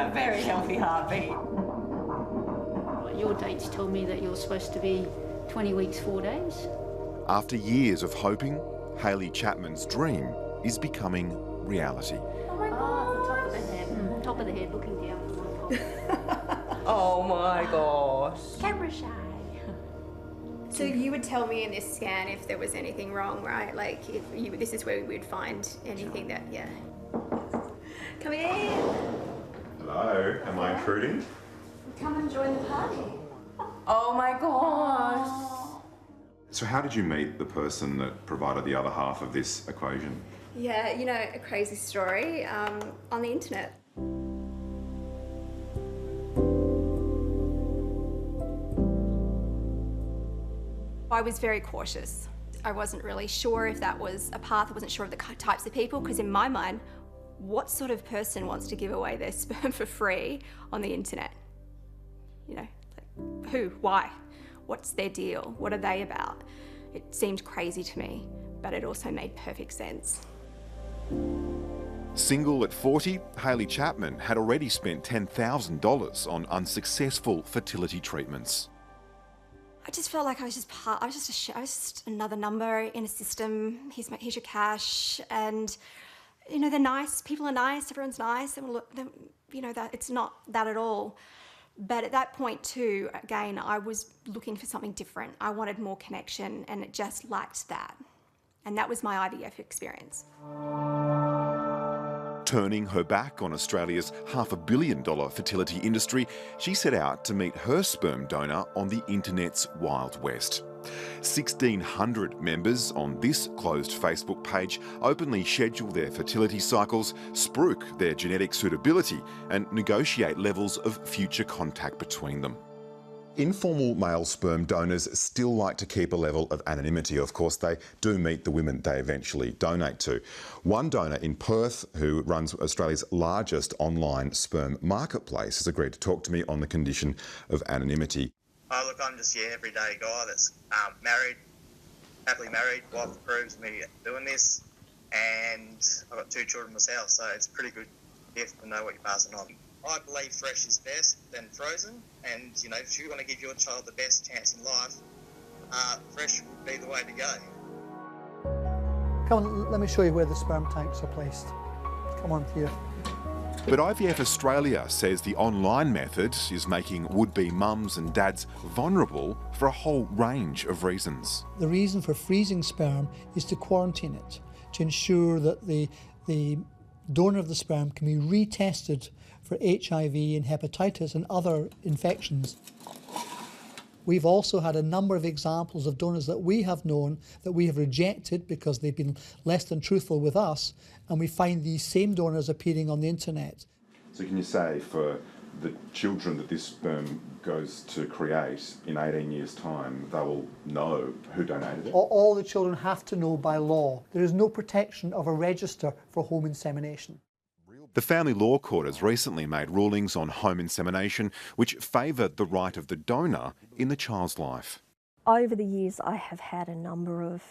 a very healthy heartbeat. Your dates tell me that you're supposed to be 20 weeks, 4 days. After years of hoping, Hayley Chapman's dream is becoming reality. Oh my God! The top of the head. Top of the head, looking down. Oh my gosh. Camera shy. So you would tell me in this scan if there was anything wrong, right? Like, if you, this is where we would find anything that, yeah. Come in. Hello, am I intruding? Come and join the party. Oh my gosh. So how did you meet the person that provided the other half of this equation? Yeah, you know, a crazy story on the internet. I was very cautious. I wasn't really sure if that was a path. I wasn't sure of the types of people, because in my mind, what sort of person wants to give away their sperm for free on the internet? You know, like, who, why? What's their deal? What are they about? It seemed crazy to me, but it also made perfect sense. Single at 40, Hayley Chapman had already spent $10,000 on unsuccessful fertility treatments. I just felt like I was just another number in a system. Here's your cash, and you know, they're nice. People are nice. Everyone's nice. And look, you know, that it's not that at all. But at that point too, again, I was looking for something different. I wanted more connection, and it just lacked that. And that was my IVF experience. Turning her back on Australia's $500 million fertility industry, she set out to meet her sperm donor on the internet's Wild West. 1,600 members on this closed Facebook page openly schedule their fertility cycles, spruik their genetic suitability, and negotiate levels of future contact between them. Informal male sperm donors still like to keep a level of anonymity. Of course, they do meet the women they eventually donate to. One donor in Perth, who runs Australia's largest online sperm marketplace, has agreed to talk to me on the condition of anonymity. Oh, look, I'm just your everyday guy that's married, happily married. Wife approves me doing this, and I've got 2 children myself, so it's a pretty good gift to know what you're passing on. I believe fresh is best than frozen, and you know, if you want to give your child the best chance in life, fresh would be the way to go. Come on, let me show you where the sperm tanks are placed. Come on here. But IVF Australia says the online method is making would-be mums and dads vulnerable for a whole range of reasons. The reason for freezing sperm is to quarantine it, to ensure that the donor of the sperm can be retested for HIV and hepatitis and other infections. We've also had a number of examples of donors that we have known that we have rejected because they've been less than truthful with us, and we find these same donors appearing on the internet. So can you say for the children that this sperm goes to create in 18 years' time, they will know who donated it? All the children have to know by law. There is no protection of a register for home insemination. The Family Law Court has recently made rulings on home insemination which favour the right of the donor in the child's life. Over the years, I have had a number of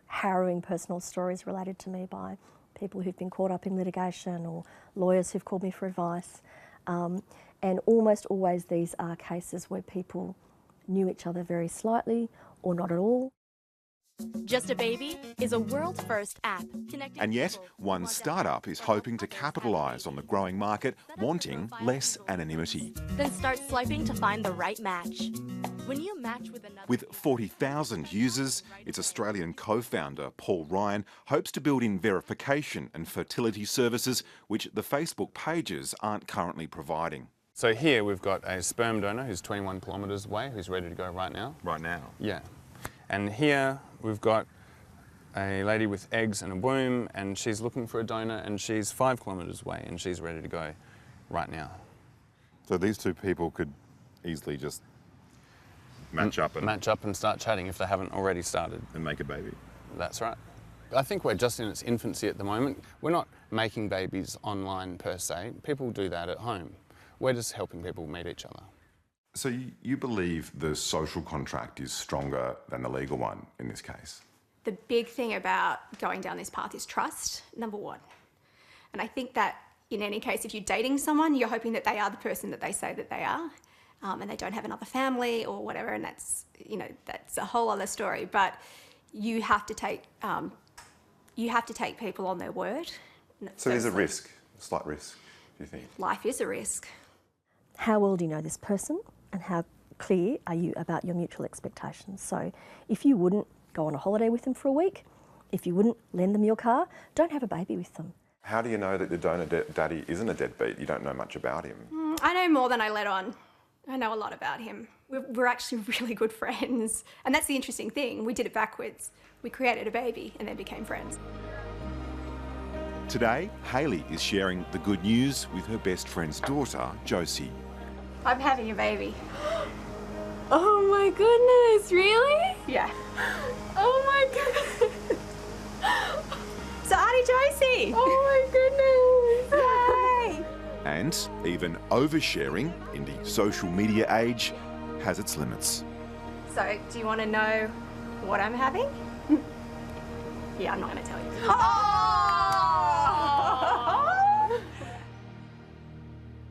harrowing personal stories related to me by people who've been caught up in litigation or lawyers who've called me for advice. And almost always these are cases where people knew each other very slightly or not at all. Just a Baby is a world-first app connecting. And yet, one startup is hoping to capitalise on the growing market, wanting less anonymity. Then start swiping to find the right match. When you match with another... With 40,000 users, its Australian co-founder, Paul Ryan, hopes to build in verification and fertility services which the Facebook pages aren't currently providing. So here we've got a sperm donor who's 21 kilometres away, who's ready to go right now. Right now? Yeah. And here we've got a lady with eggs and a womb, and she's looking for a donor, and she's 5 kilometres away, and she's ready to go right now. So these two people could easily just match up and start chatting if they haven't already started. And make a baby. That's right. I think we're just in its infancy at the moment. We're not making babies online per se. People do that at home. We're just helping people meet each other. So you believe the social contract is stronger than the legal one in this case? The big thing about going down this path is trust, number one. And I think that in any case, if you're dating someone, you're hoping that they are the person that they say that they are, and they don't have another family or whatever, and that's, you know, that's a whole other story. But you have to take people on their word. So there's a risk, a slight risk, do you think? Life is a risk. How well do you know this person, and how clear are you about your mutual expectations? So if you wouldn't go on a holiday with them for a week, if you wouldn't lend them your car, don't have a baby with them. How do you know that the donor daddy isn't a deadbeat? You don't know much about him. I know more than I let on. I know a lot about him. We're actually really good friends. And that's the interesting thing. We did it backwards. We created a baby and then became friends. Today, Hayley is sharing the good news with her best friend's daughter, Josie. I'm having a baby. Oh my goodness, really? Yeah. Oh my goodness. So Auntie Josie! Oh my goodness! Yay! And even oversharing in the social media age has its limits. So, do you want to know what I'm having? Yeah, I'm not going to tell you. Oh!